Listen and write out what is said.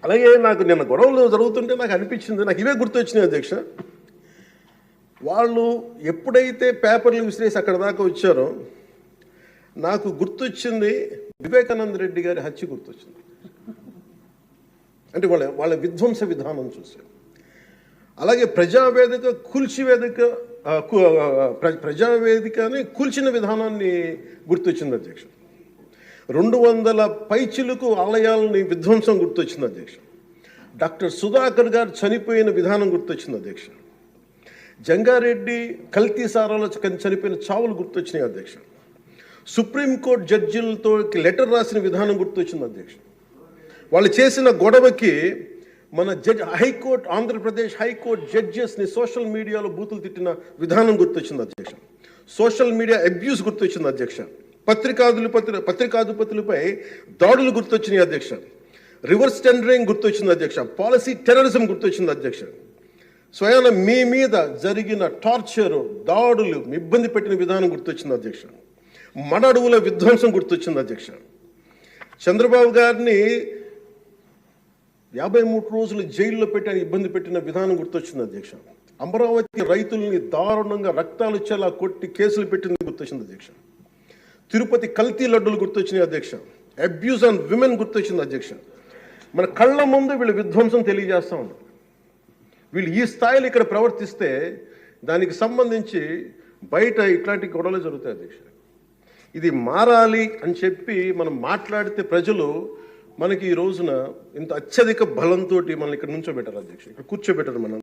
అలాగే నాకు నిన్న గొడవలు జరుగుతుంటే నాకు అనిపించింది, నాకు ఇవే గుర్తొచ్చినాయి అధ్యక్ష. వాళ్ళు ఎప్పుడైతే పేపర్లు విసిరేసి అక్కడ దాకా వచ్చారో నాకు గుర్తొచ్చింది వివేకానంద రెడ్డి గారి హత్య గుర్తొచ్చింది. అంటే వాళ్ళ విధ్వంస విధానం చూశారు. అలాగే ప్రజావేదికని కూల్చిన విధానాన్ని గుర్తొచ్చింది అధ్యక్ష. 200 పైచిలకు ఆలయాలని విధ్వంసం గుర్తొచ్చింది అధ్యక్ష. డాక్టర్ సుధాకర్ గారు చనిపోయిన విధానం గుర్తొచ్చింది అధ్యక్ష. జంగారెడ్డి కల్తీ సారాలో చనిపోయిన చావులు గుర్తొచ్చినాయి అధ్యక్ష. సుప్రీంకోర్టు జడ్జిలతో లెటర్ రాసిన విధానం గుర్తొచ్చింది అధ్యక్ష. వాళ్ళు చేసిన గొడవకి మన హైకోర్టు, ఆంధ్రప్రదేశ్ హైకోర్టు జడ్జెస్ని సోషల్ మీడియాలో బూతులు తిట్టిన విధానం గుర్తొచ్చింది అధ్యక్ష. సోషల్ మీడియా అబ్యూస్ గుర్తొచ్చింది అధ్యక్ష. పత్రికాధిపతులపై దాడులు గుర్తొచ్చినాయి అధ్యక్ష. రివర్స్ టెండరింగ్ గుర్తొచ్చింది అధ్యక్ష. పాలసీ టెర్రరిజం గుర్తొచ్చింది అధ్యక్ష. స్వయాన మీ మీద జరిగిన టార్చరు, దాడులు, ఇబ్బంది పెట్టిన విధానం గుర్తొచ్చింది అధ్యక్ష. మడ అడవుల విధ్వంసం గుర్తొచ్చింది అధ్యక్ష. చంద్రబాబు గారిని 53 రోజులు జైల్లో పెట్టి ఇబ్బంది పెట్టిన విధానం గుర్తొచ్చింది అధ్యక్ష. అమరావతి రైతుల్ని దారుణంగా రక్తాలు చెలా కొట్టి కేసులు పెట్టింది గుర్తొచ్చింది అధ్యక్ష. తిరుపతి కల్తీ లడ్డులు గుర్తొచ్చినాయి అధ్యక్ష. అబ్యూస్ ఆన్ విమెన్ గుర్తొచ్చింది అధ్యక్ష. మన కళ్ళ ముందు వీళ్ళు విధ్వంసం తెలియజేస్తూ ఉన్నారు. వీళ్ళు ఈ స్థాయిలో ఇక్కడ ప్రవర్తిస్తే దానికి సంబంధించి బయట ఇట్లాంటి గొడవలు జరుగుతాయి అధ్యక్ష. ఇది మారాలి అని చెప్పి మనం మాట్లాడితే ప్రజలు మనకి ఈ రోజున ఇంత అత్యధిక బలంతో మనల్ని ఇక్కడ నుంచోబెట్టారు అధ్యక్ష, ఇక్కడ కూర్చోబెట్టారు మనం.